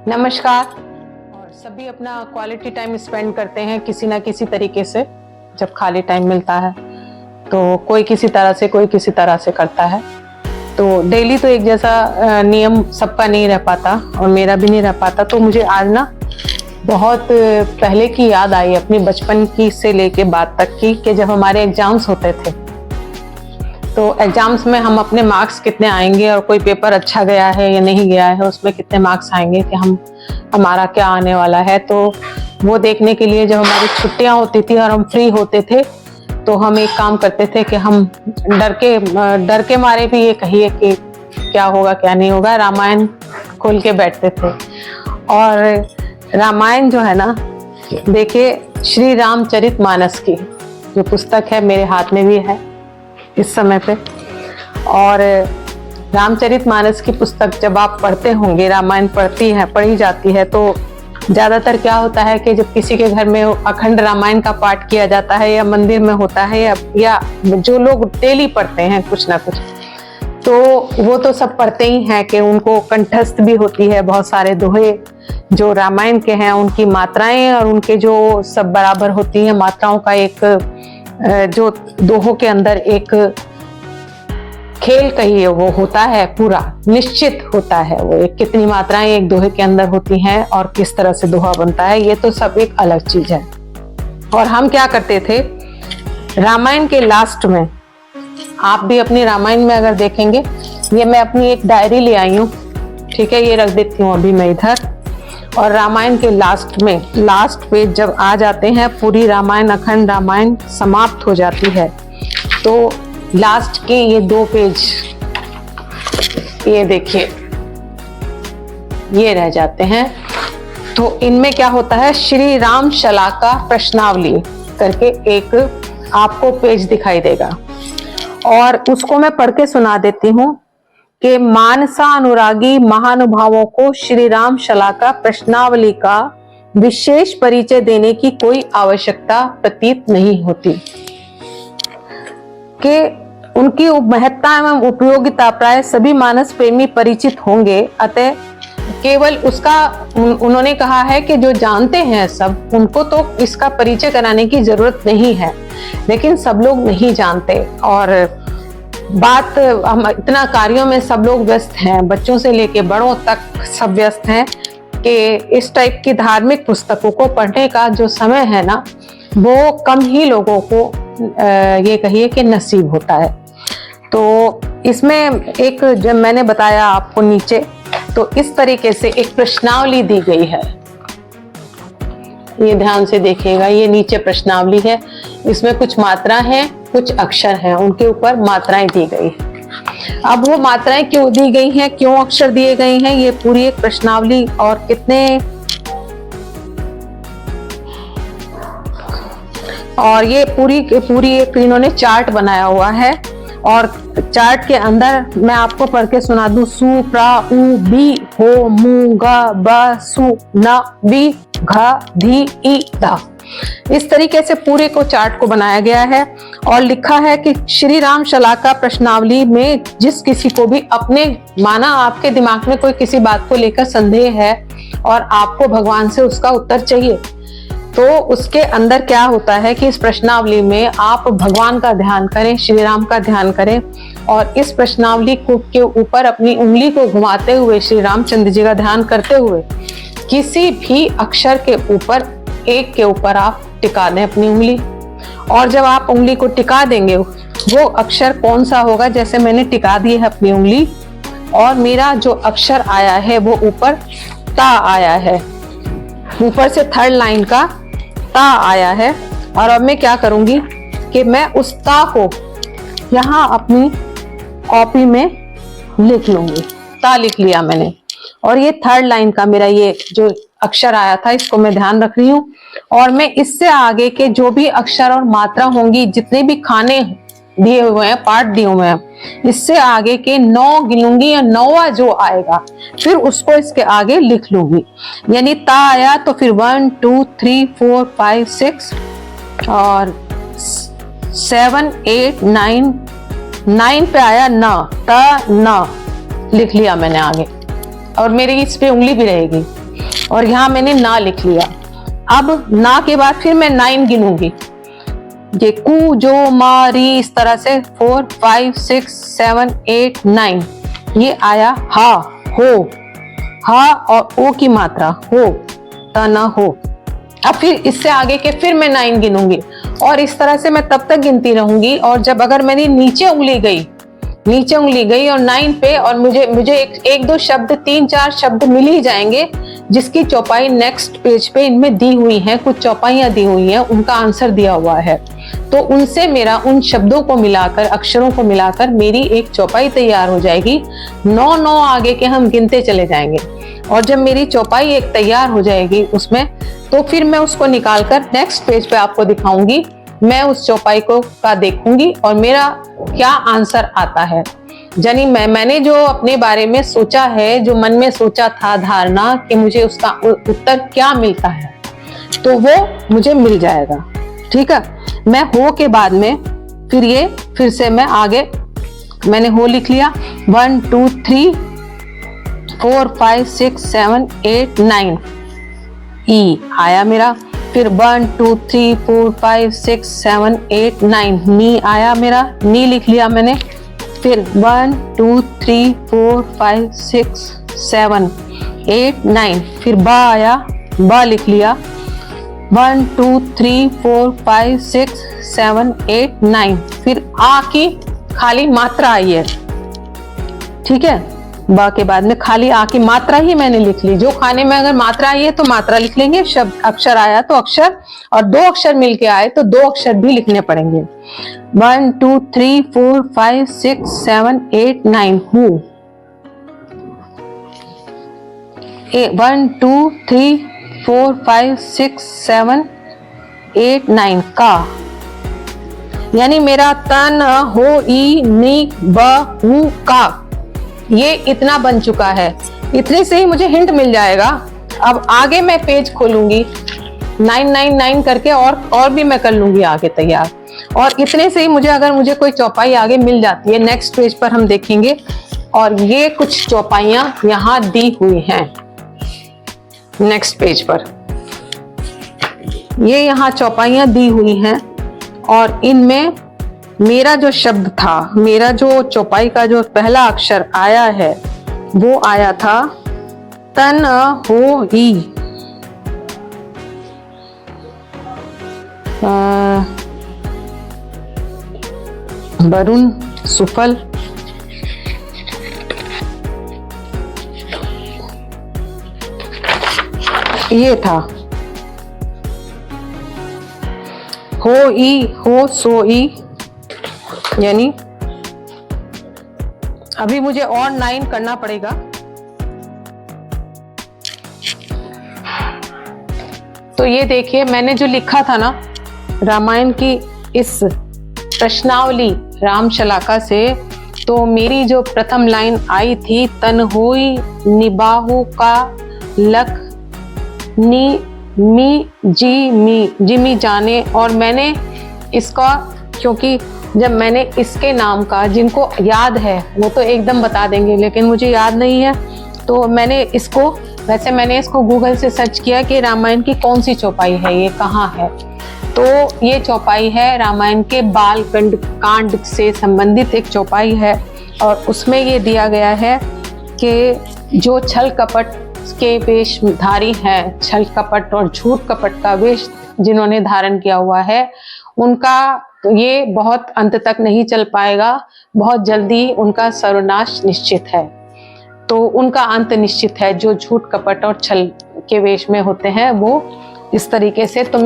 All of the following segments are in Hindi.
नमस्कार। और सभी अपना क्वालिटी टाइम स्पेंड करते हैं किसी ना किसी तरीके से। जब खाली टाइम मिलता है तो कोई किसी तरह से कोई किसी तरह से करता है। तो डेली तो एक जैसा नियम सबका नहीं रह पाता और मेरा भी नहीं रह पाता। तो मुझे आज ना बहुत पहले की याद आई, अपनी बचपन की से लेके बात तक की, कि जब हमारे एग्जाम्स होते थे तो एग्जाम्स में हम अपने मार्क्स कितने आएंगे और कोई पेपर अच्छा गया है या नहीं गया है उसमें कितने मार्क्स आएंगे, कि हमारा क्या आने वाला है। तो वो देखने के लिए जब हमारी छुट्टियां होती थी और हम फ्री होते थे तो हम एक काम करते थे कि हम डर के मारे भी ये कहिए कि क्या होगा क्या नहीं होगा, रामायण खोल के बैठते थे। और रामायण जो है ना, देखिए श्री रामचरितमानस की जो पुस्तक है मेरे हाथ में भी है इस समय पे। और रामचरितमानस की पुस्तक जब आप पढ़ते होंगे, रामायण पढ़ी जाती है तो ज्यादातर क्या होता है कि जब किसी के घर में अखंड रामायण का पाठ किया जाता है या मंदिर में होता है या जो लोग डेली पढ़ते हैं कुछ ना कुछ, तो वो तो सब पढ़ते ही हैं कि उनको कंठस्थ भी होती है। बहुत सारे दोहे जो रामायण के हैं उनकी मात्राएं और उनके जो सब बराबर होती हैं मात्राओं का एक जो दोहों के अंदर एक खेल कहिए वो होता है, पूरा निश्चित होता है वो एक कितनी मात्राएं एक दोहे के अंदर होती हैं और किस तरह से दोहा बनता है, ये तो सब एक अलग चीज है। और हम क्या करते थे रामायण के लास्ट में, आप भी अपनी रामायण में अगर देखेंगे, ये मैं अपनी एक डायरी ले आई हूँ, ठीक है, ये रख देती हूँ अभी मैं इधर। और रामायण के लास्ट पेज जब आ जाते हैं, पूरी रामायण अखंड रामायण समाप्त हो जाती है, तो लास्ट के ये 2 पेज ये देखिए ये रह जाते हैं। तो इनमें क्या होता है, श्री राम शलाका प्रश्नावली करके एक आपको पेज दिखाई देगा और उसको मैं पढ़ के सुना देती हूँ कि मानसा अनुरागी महानुभावों को श्री राम शलाका प्रश्नावली का विशेष परिचय देने की कोई आवश्यकता प्रतीत नहीं होती, कि उनकी महत्ता एवं उपयोगिता प्राय सभी मानस प्रेमी परिचित होंगे। अतः केवल उसका उन्होंने कहा है कि जो जानते हैं सब उनको तो इसका परिचय कराने की जरूरत नहीं है, लेकिन सब लोग नहीं जानते। और बात हम इतना कार्यों में सब लोग व्यस्त हैं, बच्चों से लेके बड़ों तक सब व्यस्त हैं, कि इस टाइप की धार्मिक पुस्तकों को पढ़ने का जो समय है ना, वो कम ही लोगों को ये कहिए कि नसीब होता है। तो इसमें एक जब मैंने बताया आपको नीचे, तो इस तरीके से एक प्रश्नावली दी गई है, ये ध्यान से देखिएगा, ये नीचे प्रश्नावली है, इसमें कुछ मात्रा है कुछ अक्षर हैं, उनके ऊपर मात्राएं दी गई है। अब वो मात्राएं क्यों दी गई हैं, क्यों अक्षर दिए गए हैं, ये पूरी एक प्रश्नावली और कितने और ये पूरी एक इन्होंने चार्ट बनाया हुआ है। और चार्ट के अंदर मैं आपको पढ़ के सुना दूं, सु प्रा उ बी हो मु ग ब सु न बी घ धी ई ध, इस तरीके से पूरे को चार्ट को बनाया गया है। और लिखा है कि श्री राम शलाका प्रश्नावली में जिस किसी को भी अपने माना आपके दिमाग में कोई किसी बात को लेकर संदेह है और आपको भगवान से उसका उत्तर चाहिए, तो उसके अंदर क्या होता है कि इस प्रश्नावली में आप भगवान का ध्यान करें, श्री राम का ध्यान करें और इस प्रश्नावली के ऊपर अपनी उंगली को घुमाते हुए श्री रामचंद्र जी का ध्यान करते हुए किसी भी अक्षर के ऊपर एक के ऊपर आप टिका दें अपनी उंगली। और जब आप उंगली को टिका देंगे, वो अक्षर कौन सा होगा, जैसे मैंने टिका दी है अपनी उंगली और मेरा जो अक्षर आया है वो ऊपर ता आया है, ऊपर से 3rd लाइन का ता आया है। और अब मैं क्या करूंगी कि मैं उस ता को यहाँ अपनी कॉपी में लिख लूंगी, ता लिख लिया मैंने। और ये 3rd लाइन का मेरा ये जो अक्षर आया था इसको मैं ध्यान रख रही हूँ। और मैं इससे आगे के जो भी अक्षर और मात्रा होंगी, जितने भी खाने दिए हुए हैं, पार्ट दिए हुए हैं, इससे आगे के 9 गिनूंगी या 9वां जो आएगा फिर उसको इसके आगे लिख लूंगी। यानी ता आया तो फिर 1 2 3 4 5 6 और 7 8 9 पे आया न, ता न लिख लिया मैंने आगे और मेरी इस पे उंगली भी रहेगी। और यहाँ मैंने ना लिख लिया। अब ना के बाद फिर मैं 9 गिनूंगी, ये कु जो मारी इस तरह से 4 5 6 7 8 9, ये आया हा हो, हा और ओ की मात्रा हो, तना हो। अब फिर इससे आगे के फिर मैं 9 गिनूंगी और इस तरह से मैं तब तक गिनती रहूंगी। और जब अगर मेरी नीचे उंगली गई और 9 पे, और मुझे एक दो शब्द 3-4 शब्द मिल ही जाएंगे जिसकी चौपाई नेक्स्ट पेज पे इनमें दी हुई है, कुछ चौपाइयां दी हुई हैं, उनका आंसर दिया हुआ है। तो उनसे मेरा उन शब्दों को मिलाकर, अक्षरों को मिलाकर मेरी एक चौपाई तैयार हो जाएगी। 9 आगे के हम गिनते चले जाएंगे और जब मेरी चौपाई एक तैयार हो जाएगी उसमें, तो फिर मैं उसको निकालकर नेक्स्ट पेज पे आपको दिखाऊंगी। मैं उस चौपाई को का देखूंगी और मेरा क्या आंसर आता है। यानी मैंने जो अपने बारे में सोचा है, जो मन में सोचा था धारणा कि मुझे उसका उत्तर क्या मिलता है, तो वो मुझे मिल जाएगा। ठीक है, मैं हो के बाद में फिर से मैं आगे, मैंने हो लिख लिया 1 2 3 4 5 6 7 8 9, ई आया मेरा। फिर 1 2 3 4 5 6 7 8 9, नी आया मेरा, नी लिख लिया मैंने। फिर 1 2 3 4 5 6 7 8 9, फिर बा आया, बा लिख लिया। 1 2 3 4 5 6 7 8 9, फिर आ की खाली मात्रा आई है। ठीक है, बा के बाद में खाली आ की मात्रा ही मैंने लिख ली। जो खाने में अगर मात्रा आई है तो मात्रा लिख लेंगे, शब्द अक्षर आया तो अक्षर, और 2 अक्षर मिलके आए तो 2 अक्षर भी लिखने पड़ेंगे। 1 2 3 4 5 6 7 8 9, हूँ। 1 2 3 4 5 6 7 8 9, का। यानी मेरा तन हो ई नी ब हु का, ये इतना बन चुका है। इतने से ही मुझे हिंट मिल जाएगा। अब आगे मैं पेज खोलूंगी 999 करके, और भी मैं कर लूंगी आगे तैयार। और इतने से ही मुझे कोई चौपाई आगे मिल जाती है, नेक्स्ट पेज पर हम देखेंगे। और ये कुछ चौपाइयां यहाँ दी हुई हैं नेक्स्ट पेज पर, ये यहाँ चौपाइयां दी हुई हैं और इनमें मेरा जो शब्द था, मेरा जो चौपाई का जो पहला अक्षर आया है वो आया था तन हो ही। वरुण सुफल, ये था हो ई, हो सो ई। यानी अभी मुझे और 9 करना पड़ेगा। तो ये देखिए, मैंने जो लिखा था ना रामायण की इस प्रश्नावली रामशलाका से, तो मेरी जो प्रथम लाइन आई थी तन होई निबाहु का लख नी मी जी मी जिमी जाने। और मैंने इसका, क्योंकि जब मैंने इसके नाम का, जिनको याद है वो तो एकदम बता देंगे, लेकिन मुझे याद नहीं है, तो मैंने इसको गूगल से सर्च किया कि रामायण की कौन सी चौपाई है, ये कहाँ है। तो ये चौपाई है रामायण के बाल कांड से संबंधित एक चौपाई है। और उसमें ये दिया गया है कि जो छल कपट के वेशधारी हैं, छल कपट और झूठ कपट का वेश जिन्होंने धारण किया हुआ है, उनका ये बहुत अंत तक नहीं चल पाएगा, बहुत जल्दी उनका सर्वनाश निश्चित है। तो उनका अंत निश्चित है, जो झूठ कपट और छल के वेश में होते हैं वो इस तरीके से। तो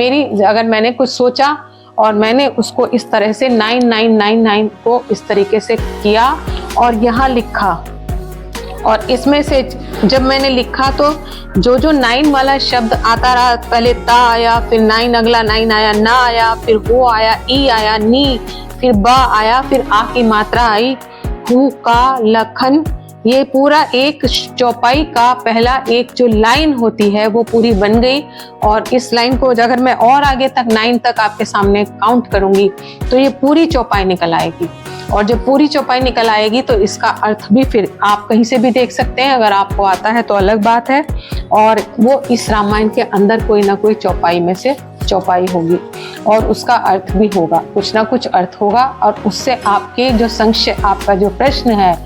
अगर मैंने कुछ सोचा और मैंने उसको इस तरह से 9999 को इस तरीके से किया और यहाँ लिखा, और इसमें से जब मैंने लिखा तो जो 9 वाला शब्द आता रहा, पहले ता आया, फिर 9 अगला 9 आया, ना आया, फिर हो आया, ई आया, नी, फिर बा आया, फिर आ की मात्रा आई, हु का लखन। ये पूरा एक चौपाई का पहला एक जो लाइन होती है वो पूरी बन गई। और इस लाइन को अगर मैं और आगे तक 9 तक आपके सामने काउंट करूंगी तो ये पूरी चौपाई निकल आएगी। और जब पूरी चौपाई निकल आएगी तो इसका अर्थ भी फिर आप कहीं से भी देख सकते हैं, अगर आपको आता है तो अलग बात है। और वो इस रामायण के अंदर कोई ना कोई चौपाई में से चौपाई होगी और उसका अर्थ भी होगा, कुछ ना कुछ अर्थ होगा, और उससे आपके जो संशय, आपका जो प्रश्न है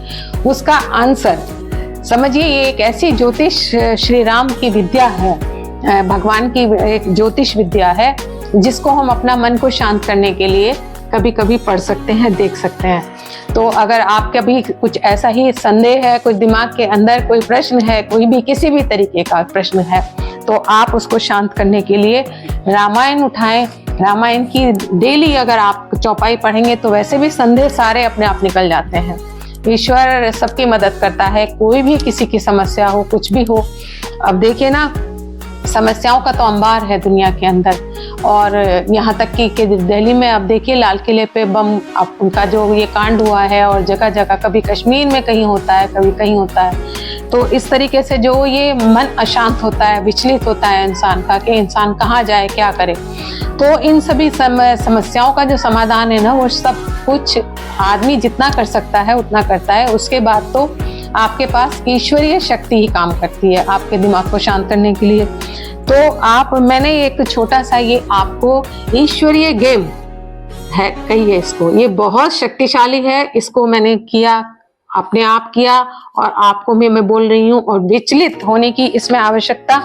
उसका आंसर समझिए। ये एक ऐसी ज्योतिष श्री राम की विद्या है, भगवान की एक ज्योतिष विद्या है, जिसको हम अपना मन को शांत करने के लिए कभी कभी पढ़ सकते हैं, देख सकते हैं। तो अगर आप कभी कुछ ऐसा ही संदेह है, कुछ दिमाग के अंदर कोई प्रश्न है, कोई भी किसी भी तरीके का प्रश्न है, तो आप उसको शांत करने के लिए रामायण उठाएं। रामायण की डेली अगर आप चौपाई पढ़ेंगे तो वैसे भी संदेह सारे अपने आप निकल जाते हैं। ईश्वर सबकी मदद करता है, कोई भी किसी की समस्या हो, कुछ भी हो। अब देखिए ना, समस्याओं का तो अंबार है दुनिया के अंदर, और यहाँ तक कि दिल्ली में अब देखिए लाल किले पे बम, अब उनका जो ये कांड हुआ है, और जगह जगह कभी कश्मीर में कहीं होता है, कभी कहीं होता है। तो इस तरीके से जो ये मन अशांत होता है, विचलित होता है इंसान का, कि इंसान कहाँ जाए, क्या करे। तो इन सभी समस्याओं का जो समाधान है ना, वो सब कुछ आदमी जितना कर सकता है उतना करता है। उसके बाद तो आपके पास ईश्वरीय शक्ति ही काम करती है आपके दिमाग को शांत करने के लिए। तो मैंने एक छोटा सा ये आपको ईश्वरीय गेम है कहिए इसको, ये बहुत शक्तिशाली है। इसको मैंने किया, अपने आप किया, और आपको भी मैं बोल रही हूँ। और विचलित होने की इसमें आवश्यकता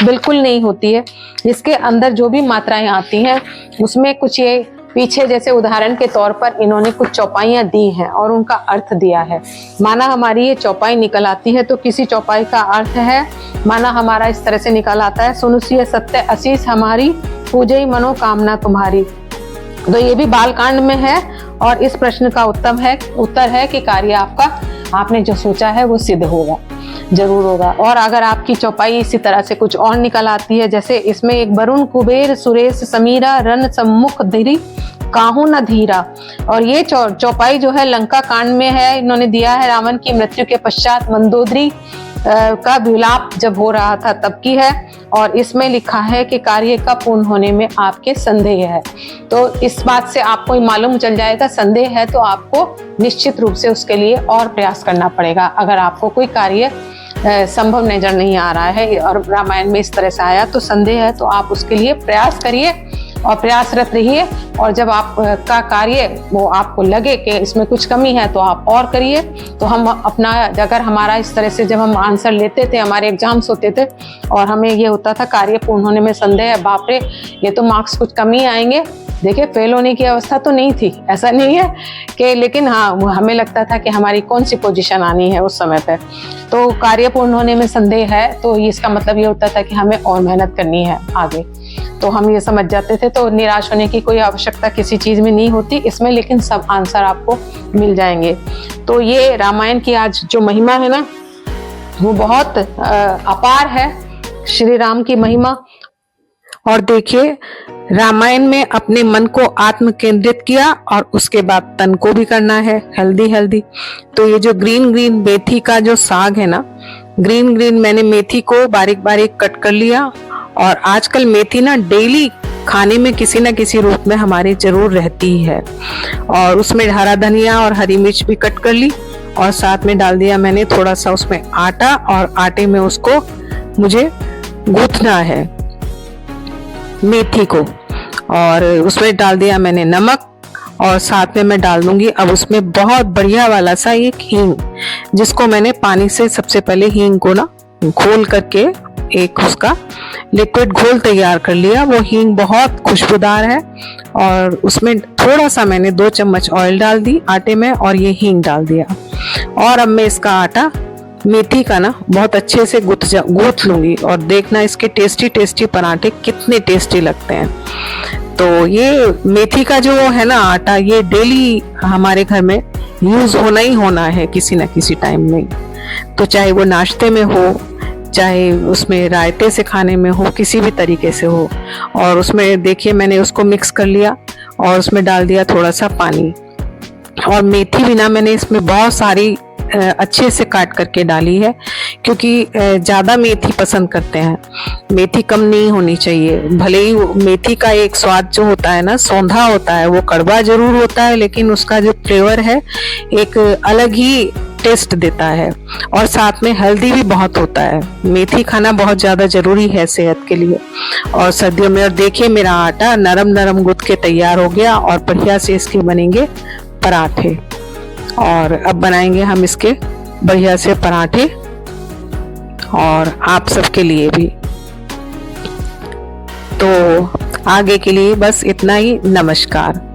बिल्कुल नहीं होती है। इसके अंदर जो भी मात्राएं आती हैं उसमें कुछ ये पीछे, जैसे उदाहरण के तौर पर इन्होंने कुछ चौपाइयाँ दी हैं और उनका अर्थ दिया है। माना हमारी ये चौपाई निकल आती है तो किसी चौपाई का अर्थ है, माना हमारा इस तरह से निकल आता है, सुनुसिए सत्य आशीष हमारी, पूजई मनोकामना तुम्हारी। तो ये भी बालकांड में है, और इस प्रश्न का उत्तर है कि कार्य आपका, आपने जो सोचा है वो सिद्ध होगा, जरूर होगा। और अगर आपकी चौपाई इसी तरह से कुछ और निकल आती है, जैसे इसमें एक वरुण कुबेर सुरेश समीरा रन सम्मुख धीरी काहू न धीरा, और ये चौपाई जो है लंका कांड में है, इन्होंने दिया है रावण की मृत्यु के पश्चात मंदोदरी का विलाप जब हो रहा था तब की है। और इसमें लिखा है कि कार्य का पूर्ण होने में आपके संदेह है। तो इस बात से आपको मालूम चल जाएगा, संदेह है तो आपको निश्चित रूप से उसके लिए और प्रयास करना पड़ेगा। अगर आपको कोई कार्य संभव नजर नहीं आ रहा है और रामायण में इस तरह से आया तो संदेह है, तो आप उसके लिए प्रयास करिए और प्रयासरत रहिए। और जब आपका कार्य वो आपको लगे कि इसमें कुछ कमी है तो आप और करिए। तो हम अपना, अगर हमारा इस तरह से जब हम आंसर लेते थे, हमारे एग्जाम्स होते थे और हमें ये होता था कार्य पूर्ण होने में संदेह है, बाप रे ये तो मार्क्स कुछ कमी आएंगे। देखिए फेल होने की अवस्था तो नहीं थी, ऐसा नहीं है कि, लेकिन हाँ हमें लगता था कि हमारी कौन सी पोजीशन आनी है उस समय पे। तो कार्य पूर्ण होने में संदेह है तो इसका मतलब ये होता था कि हमें और मेहनत करनी है आगे। तो हम ये समझ जाते थे, तो निराश होने की कोई आवश्यकता किसी चीज़ में नहीं होती इसमें, लेकिन सब आंसर आपको मिल जाएंगे। तो ये रामायण की आज जो महिमा है ना, वो बहुत अपार है, श्री राम की महिमा। और देखिए रामायण में अपने मन को आत्म केंद्रित किया और उसके बाद तन को भी करना है हेल्दी। तो ये जो ग्रीन मेथी का जो साग है ना, ग्रीन मैंने मेथी को बारीक बारीक कट कर लिया। और आजकल मेथी ना डेली खाने में किसी न किसी रूप में हमारी जरूर रहती है। और उसमें हरा धनिया और हरी मिर्च भी कट कर ली, और साथ में डाल दिया मैंने थोड़ा सा उसमें आटा, और आटे में उसको मुझे गूंथना है मेथी को। और उसमें डाल दिया मैंने नमक, और साथ में मैं डाल दूंगी अब उसमें बहुत बढ़िया वाला सा एक हींग, जिसको मैंने पानी से सबसे पहले हींग को ना घोल करके एक उसका लिक्विड घोल तैयार कर लिया। वो हींग बहुत खुशबूदार है। और उसमें थोड़ा सा मैंने 2 चम्मच ऑयल डाल दी आटे में, और ये हींग डाल दिया। और अब मैं इसका आटा मेथी का ना बहुत अच्छे से गूंथ लूंगी, और देखना इसके टेस्टी पराठे कितने टेस्टी लगते हैं। तो ये मेथी का जो है ना आटा, ये डेली हमारे घर में यूज होना ही होना है किसी ना किसी टाइम में। तो चाहे वो नाश्ते में हो, चाहे उसमें रायते से खाने में हो, किसी भी तरीके से हो। और उसमें देखिए मैंने उसको मिक्स कर लिया और उसमें डाल दिया थोड़ा सा पानी। और मेथी भी ना मैंने इसमें बहुत सारी अच्छे से काट करके डाली है, क्योंकि ज़्यादा मेथी पसंद करते हैं। मेथी कम नहीं होनी चाहिए। भले ही मेथी का एक स्वाद जो होता है ना, सौंधा होता है, वो कड़वा जरूर होता है, लेकिन उसका जो फ्लेवर है एक अलग ही टेस्ट देता है। और साथ में हेल्दी भी बहुत होता है। मेथी खाना बहुत ज़्यादा ज़रूरी है सेहत के लिए। और सर्दियों में, और देखिए मेरा आटा नरम नरम गूंथ के तैयार हो गया और बढ़िया से इसके बनेंगे पराठे। और अब बनाएंगे हम इसके बढ़िया से पराठे, और आप सबके लिए भी। तो आगे के लिए बस इतना ही। नमस्कार।